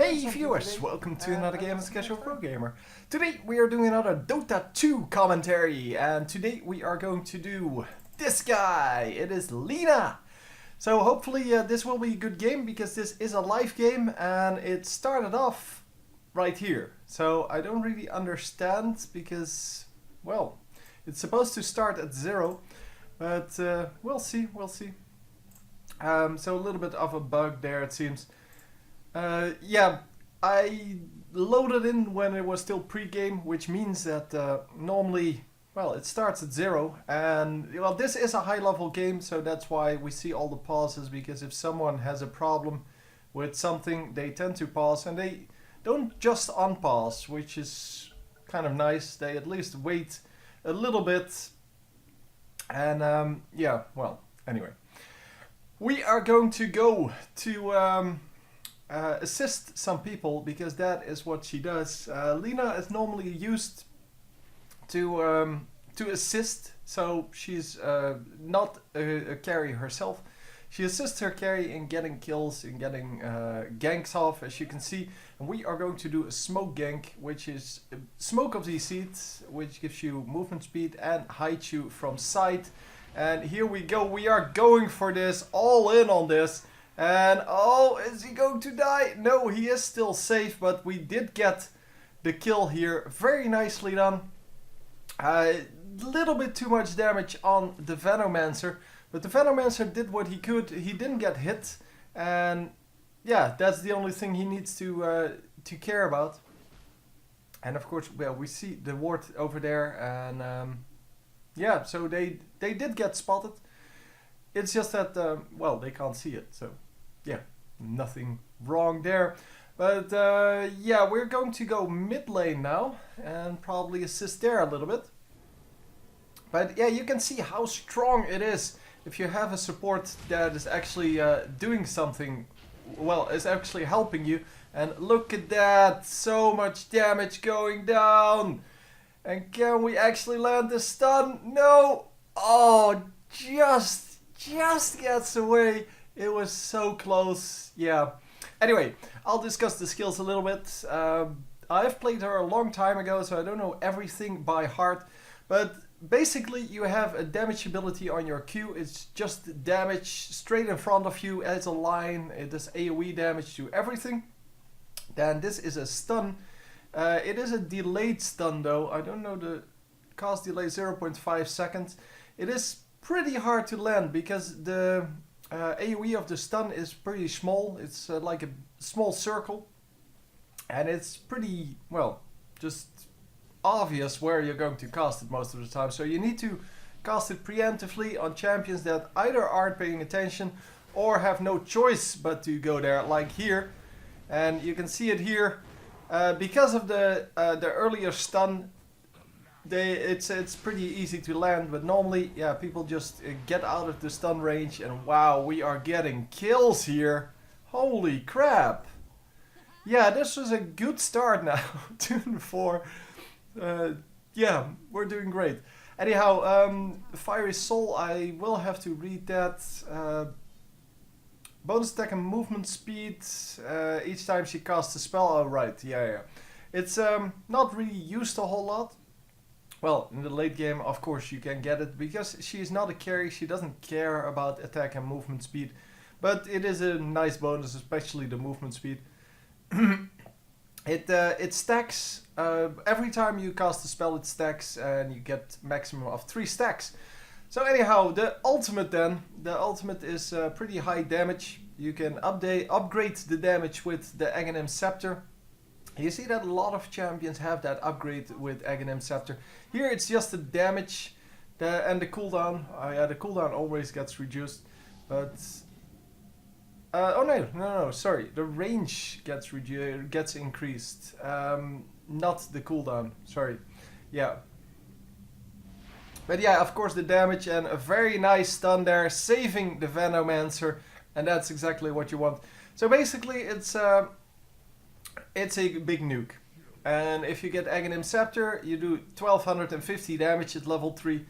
Hey viewers, welcome to another game as Casual Pro Gamer. Today we are doing another Dota 2 commentary, and today we are going to do this guy. It is Lina. So hopefully this will be a good game, because this is a live game and it started off right here. So I don't really understand, because, well, it's supposed to start at 0, but we'll see. So a little bit of a bug there, it seems. Yeah, I loaded in when it was still pre-game, which means that normally, well, it starts at 0, and well, this is a high-level game, so that's why we see all the pauses, because if someone has a problem with something, they tend to pause, and they don't just unpause, which is kind of nice. They at least wait a little bit, and yeah, well, anyway. We are going to go to assist some people, because that is what she does. Lina is normally used to assist, so she's not a carry herself. She assists her carry in getting kills, in getting ganks off, as you can see. And we are going to do a smoke gank, which is smoke of these seeds, which gives you movement speed and hides you from sight. And here we go, we are going for this, all in on this. And oh, is he going to die? No, he is still safe, but we did get the kill here. Very nicely done. A little bit too much damage on the Venomancer, but the Venomancer did what he could. He didn't get hit, and yeah, that's the only thing he needs to care about. And of course, well, we see the ward over there, and yeah, so they did get spotted. It's just that, well, they can't see it, so yeah, nothing wrong there. But yeah, we're going to go mid lane now and probably assist there a little bit. But yeah, you can see how strong it is if you have a support that is actually doing something, well, is actually helping you. And look at that, so much damage going down. And can we actually land the stun? No! Oh, just gets away. It was so close. Yeah. Anyway, I'll discuss the skills a little bit. I've played her a long time ago, so I don't know everything by heart. But basically, you have a damage ability on your Q. It's just damage straight in front of you as a line. It does AoE damage to everything. Then this is a stun. It is a delayed stun though. I don't know, the cast delay 0.5 seconds. It is pretty hard to land, because the AoE of the stun is pretty small. It's like a small circle, and it's pretty, well, just obvious where you're going to cast it most of the time. So you need to cast it preemptively on champions that either aren't paying attention or have no choice but to go there, like here. And you can see it here. Because of the earlier stun, it's pretty easy to land, but normally, yeah, people just get out of the stun range, and wow, we are getting kills here. Holy crap! Yeah, this was a good start now. 2-4. Yeah, we're doing great. Anyhow, Fiery Soul, I will have to read that. Bonus attack and movement speed each time she casts a spell. Oh, right, yeah. It's not really used a whole lot. Well, in the late game, of course, you can get it, because she is not a carry. She doesn't care about attack and movement speed. But it is a nice bonus, especially the movement speed. It stacks. Every time you cast a spell, it stacks, and you get maximum of 3 stacks. So anyhow, the ultimate then. The ultimate is pretty high damage. You can upgrade the damage with the Aghanim Scepter. You see that a lot of champions have that upgrade with Aghanim Scepter. Here it's just the damage and the cooldown. Yeah, the cooldown always gets reduced. But oh no, sorry. The range gets increased. Not the cooldown. Sorry. Yeah. But yeah, of course, the damage, and a very nice stun there, saving the Venomancer, and that's exactly what you want. So basically, it's a big nuke. And if you get Aghanim Scepter, you do 1250 damage at level 3.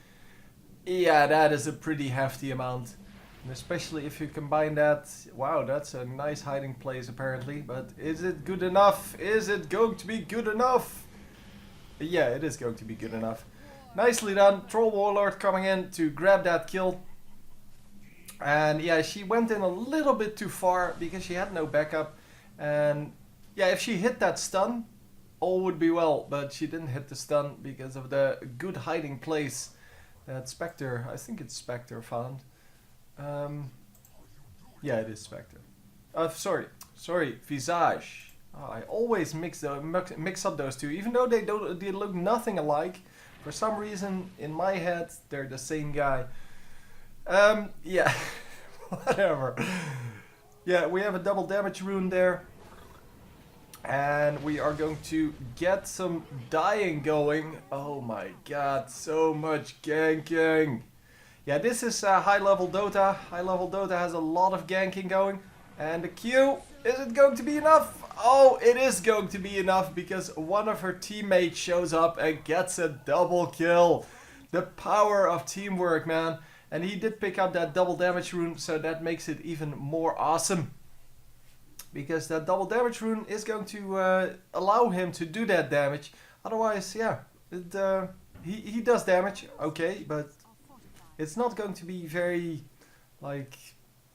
Yeah, that is a pretty hefty amount. And especially if you combine that, wow, that's a nice hiding place apparently, but is it good enough? Is it going to be good enough? Yeah, it is going to be good enough. Nicely done. Troll Warlord coming in to grab that kill. And yeah, she went in a little bit too far because she had no backup. And yeah, if she hit that stun, all would be well, but she didn't hit the stun because of the good hiding place that Spectre, I think it's Spectre, found. Yeah, it is Spectre. Sorry, Visage. Oh, I always mix up those two, even though they look nothing alike. For some reason, in my head, they're the same guy. Yeah, whatever. Yeah, we have a double damage rune there. And we are going to get some dying going. Oh my god, so much ganking. Yeah, this is high level Dota. High level Dota has a lot of ganking going. And the Q, is it going to be enough? Oh, it is going to be enough because one of her teammates shows up and gets a double kill. The power of teamwork, man. And he did pick up that double damage rune, so that makes it even more awesome. Because that double damage rune is going to allow him to do that damage. Otherwise, yeah, he does damage, okay, but it's not going to be very, like,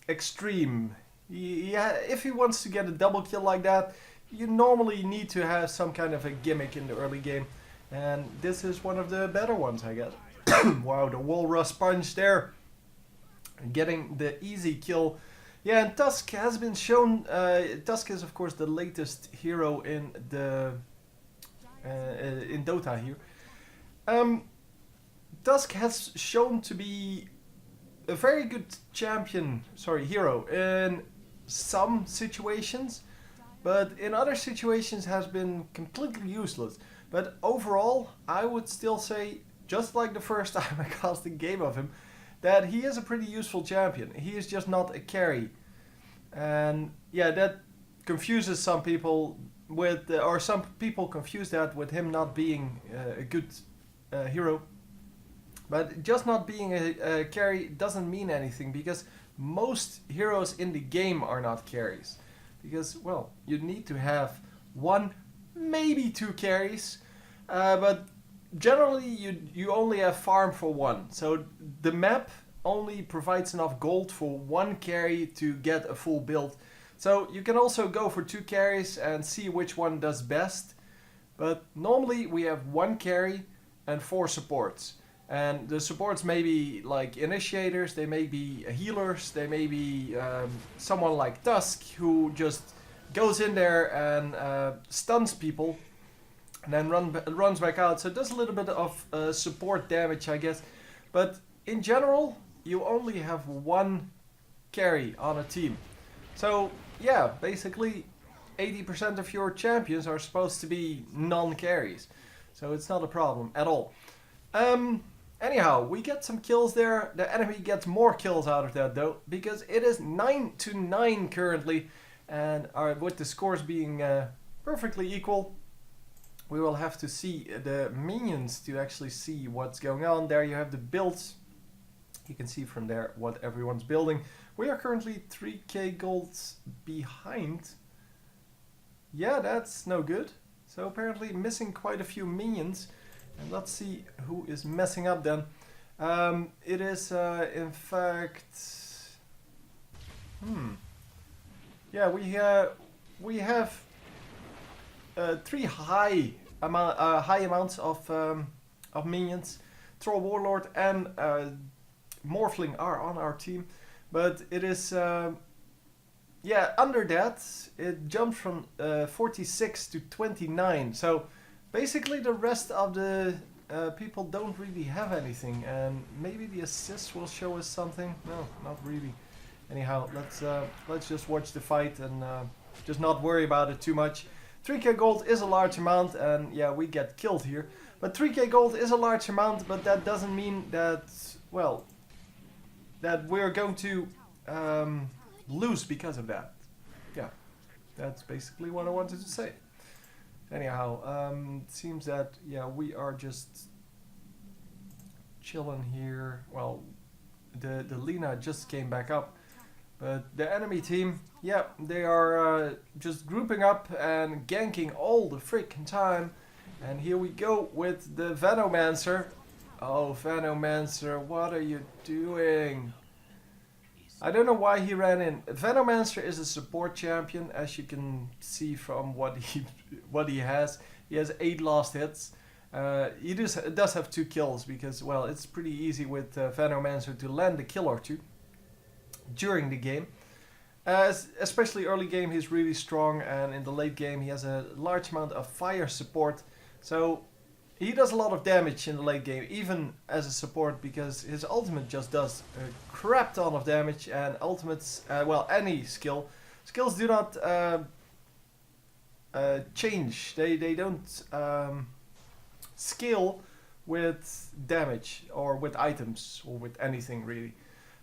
extreme. If he wants to get a double kill like that, you normally need to have some kind of a gimmick in the early game. And this is one of the better ones, I guess. Wow, the Walrus Punch there. Getting the easy kill. Yeah, and Tusk has been shown. Tusk is, of course, the latest hero in the in Dota here. Tusk has shown to be a very good hero in some situations, but in other situations has been completely useless. But overall, I would still say, just like the first time I cast a game of him, that he is a pretty useful champion. He is just not a carry. And yeah, that confuses some people with, or some people confuse that with him not being a good hero. But just not being a carry doesn't mean anything, because most heroes in the game are not carries. Because, well, you need to have one, maybe two carries, but generally you only have farm for one. So the map only provides enough gold for one carry to get a full build. So you can also go for two carries and see which one does best. But normally we have one carry and four supports. And the supports may be like initiators, they may be healers, they may be someone like Tusk who just goes in there and stuns people and then runs back out. So it does a little bit of support damage, I guess. But in general, you only have one carry on a team. So yeah, basically 80% of your champions are supposed to be non-carries. So it's not a problem at all. Anyhow, we get some kills there. The enemy gets more kills out of that though, because it is 9-9 currently. And with the scores being perfectly equal, we will have to see the minions to actually see what's going on. There you have the builds. You can see from there what everyone's building. We are currently 3k gold behind. Yeah, that's no good. So apparently missing quite a few minions. And let's see who is messing up then. It is in fact... Yeah, we have three high amounts of minions. Troll Warlord and Morphling are on our team, but it is yeah, under that it jumped from 46 to 29. So basically the rest of the people don't really have anything, and maybe the assists will show us something. No, not really. Anyhow, let's just watch the fight and just not worry about it too much. 3k gold is a large amount, and yeah, we get killed here. But 3k gold is a large amount, but that doesn't mean that, well, that we're going to lose because of that. Yeah, that's basically what I wanted to say. Anyhow, it seems that, yeah, we are just chilling here. Well, the Lina just came back up. But the enemy team, yeah, they are just grouping up and ganking all the freaking time. And here we go with the Venomancer. Oh, Venomancer, what are you doing? I don't know why he ran in. Venomancer is a support champion, as you can see from what he has. He has 8 last hits. He does have 2 kills because, well, it's pretty easy with Venomancer to land a kill or 2 during the game. Especially early game, he's really strong, and in the late game, he has a large amount of fire support. So he does a lot of damage in the late game, even as a support, because his ultimate just does a crap ton of damage, and ultimates, well, any skills do not change. They don't scale with damage or with items or with anything really.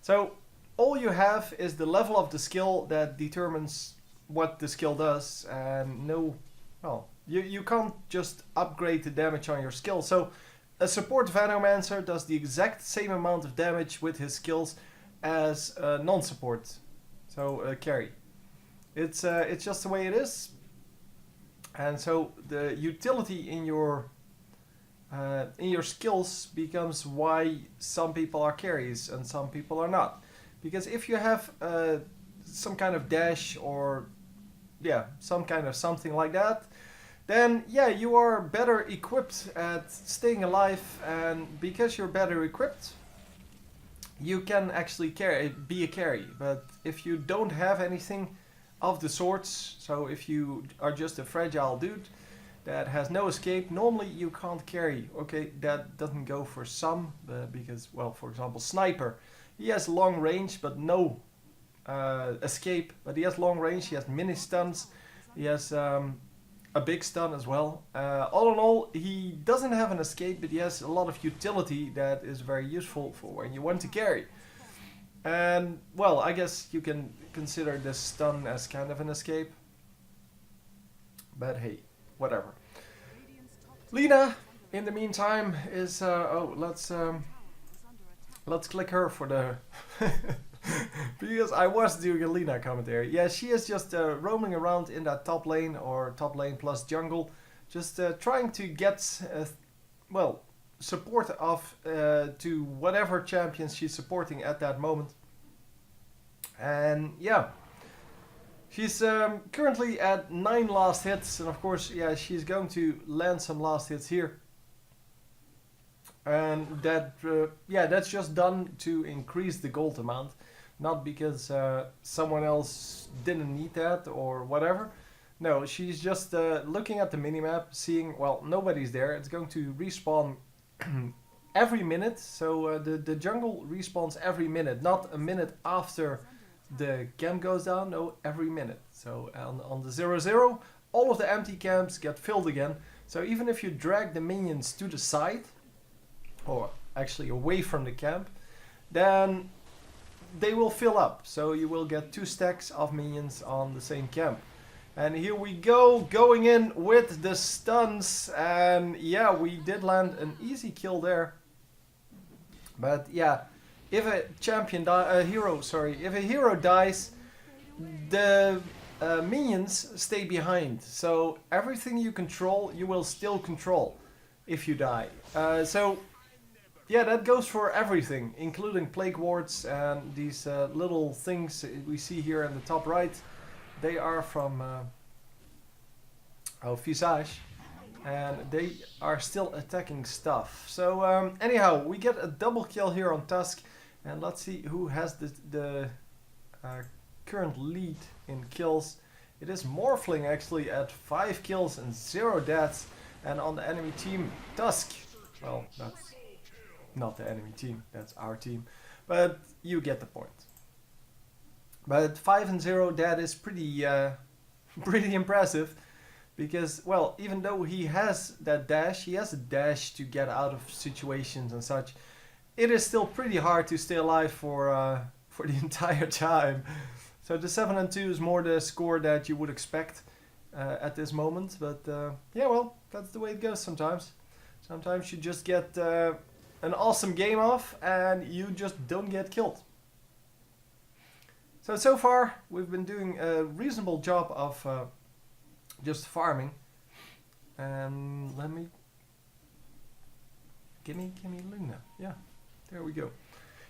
So all you have is the level of the skill that determines what the skill does, and no, well, you can't just upgrade the damage on your skill. So a support Venomancer does the exact same amount of damage with his skills as a non-support, so a carry. It's just the way it is. And so the utility in your skills becomes why some people are carries and some people are not. Because if you have some kind of dash or yeah, some kind of something like that, then yeah, you are better equipped at staying alive, and because you're better equipped, you can actually be a carry. But if you don't have anything of the sorts, so if you are just a fragile dude that has no escape, normally you can't carry. Okay, that doesn't go for some, because, well, for example, Sniper, he has long range but no escape, but he has long range, he has mini stuns, he has a big stun as well. All in all, he doesn't have an escape, but he has a lot of utility that is very useful for when you want to carry. And, well, I guess you can consider this stun as kind of an escape. But hey, whatever. Lina, in the meantime, is... let's click her for the... because I was doing a Lina commentary. Yeah, she is just roaming around in that top lane, or top lane plus jungle. Just trying to get, well, support of to whatever champions she's supporting at that moment. And yeah, she's currently at 9 last hits, and of course, yeah, she's going to land some last hits here. And that, yeah, that's just done to increase the gold amount, not because someone else didn't need that or whatever. No, she's just looking at the minimap, seeing, well, nobody's there. It's going to respawn every minute, so the jungle respawns every minute, not a minute after the camp goes down, no, every minute. So on the 0-0, all of the empty camps get filled again. So even if you drag the minions to the side, or actually away from the camp, then they will fill up. So you will get 2 stacks of minions on the same camp. And here we go, going in with the stuns, and yeah, we did land an easy kill there. But yeah, if a if a hero dies, the minions stay behind. So everything you control, you will still control if you die. So yeah, that goes for everything, including plague wards and these little things we see here in the top right. They are from Visage, and they are still attacking stuff. So anyhow, we get a double kill here on Tusk, and let's see who has the current lead in kills. It is Morphling actually at 5 kills and 0 deaths, and on the enemy team, Tusk. Well, that's not the enemy team, that's our team, but you get the point. But 5 and 0, that is pretty pretty impressive, because, well, even though he has that dash, he has a dash to get out of situations and such, it is still pretty hard to stay alive for the entire time. So the 7 and 2 is more the score that you would expect at this moment, but yeah, well, that's the way it goes sometimes. Sometimes you just get an awesome game off and you just don't get killed. So far we've been doing a reasonable job of just farming. And let me... Gimme Lina. Yeah, there we go.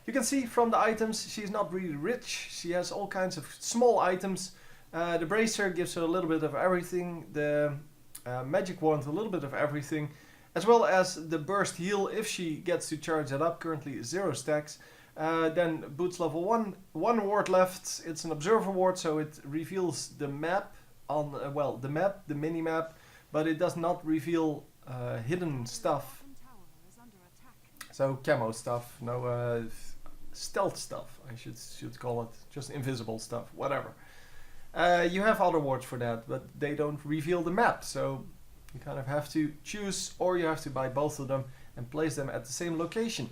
You can see from the items she's not really rich. She has all kinds of small items. The bracer gives her a little bit of everything. The magic wand a little bit of everything. As well as the burst heal if she gets to charge that up. Currently 0 stacks. Then boots level 1. 1 ward left. It's an observer ward, so it reveals the map on the mini map, but it does not reveal hidden stuff. So camo stuff, no stealth stuff, I should call it. Just invisible stuff, whatever. You have other wards for that, but they don't reveal the map, so you kind of have to choose, or you have to buy both of them and place them at the same location.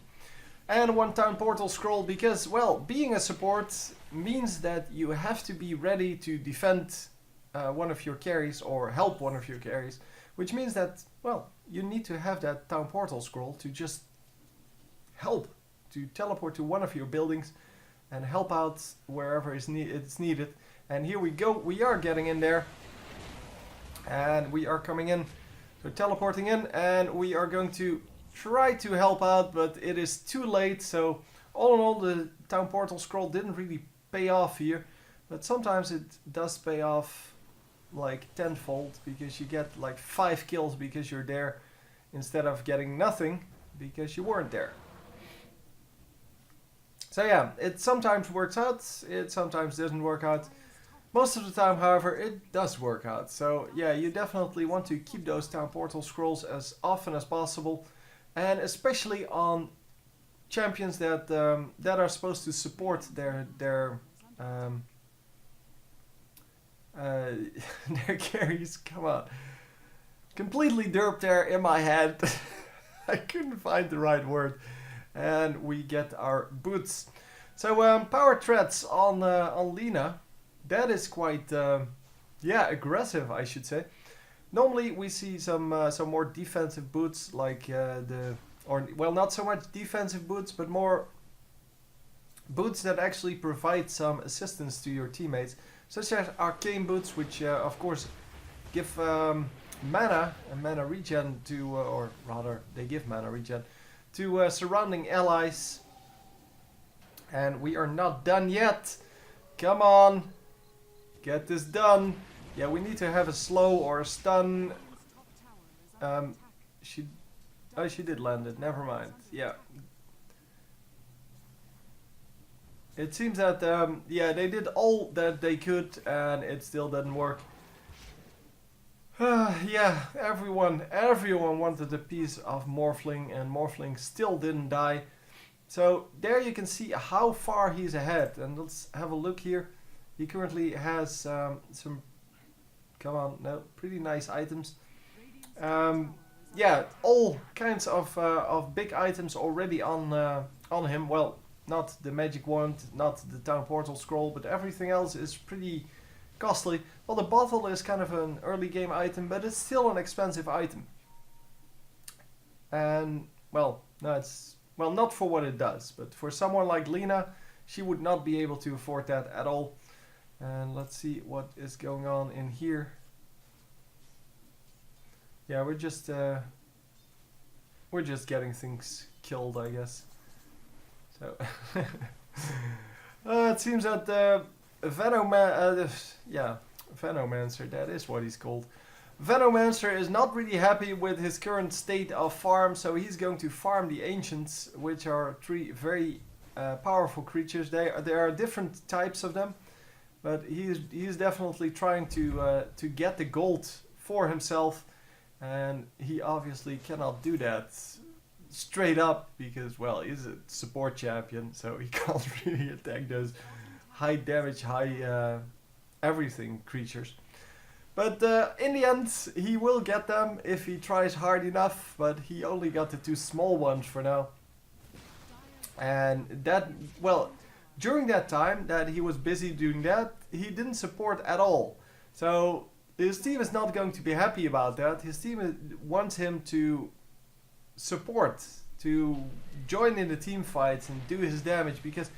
And 1 town portal scroll, because, well, being a support means that you have to be ready to defend one of your carries or help one of your carries, which means that, well, you need to have that town portal scroll to just help, to teleport to one of your buildings and help out wherever it's needed. And here we go, we are getting in there and we are coming in, so teleporting in, and we are going to try to help out, but it is too late. So all in all, the town portal scroll didn't really pay off here, but sometimes it does pay off like tenfold, because you get like 5 kills because you're there instead of getting nothing because you weren't there. So yeah, it sometimes works out, it sometimes doesn't work out. Most of the time, however, it does work out. So yeah, you definitely want to keep those town portal scrolls as often as possible, and especially on champions that that are supposed to support their their carries. Come on, completely derped there in my head. I couldn't find the right word. And we get our boots. So power threats on Lina, that is quite aggressive, I should say. Normally we see some more defensive boots, like not so much defensive boots, but more boots that actually provide some assistance to your teammates, such as arcane boots, which of course give mana and mana regen to, or rather they give mana regen to surrounding allies. And we are not done yet. Come on, get this done. Yeah, we need to have a slow or a stun. She did land it, never mind. Yeah, it seems that they did all that they could and it still didn't work. Yeah, everyone wanted a piece of Morphling, and Morphling still didn't die. So there you can see how far he's ahead. And let's have a look here. He currently has some, pretty nice items. Yeah, all kinds of big items already on him. Well, not the magic wand, not the town portal scroll, but everything else is pretty costly. Well, the bottle is kind of an early game item, but it's still an expensive item. And well, no, it's not for what it does, but for someone like Lina, she would not be able to afford that at all. And let's see what is going on in here. Yeah, we're just getting things killed, I guess. So it seems that Venomancer, that is what he's called. Venomancer is not really happy with his current state of farm, so he's going to farm the Ancients, which are 3 very powerful creatures. There are different types of them, but he's definitely trying to get the gold for himself, and he obviously cannot do that straight up because, well, he's a support champion, so he can't really attack those high damage, high everything creatures. But in the end, he will get them if he tries hard enough, but he only got the 2 small ones for now. And that, well, during that time that he was busy doing that, he didn't support at all. So his team is not going to be happy about that. His team wants him to support, to join in the team fights and do his damage, because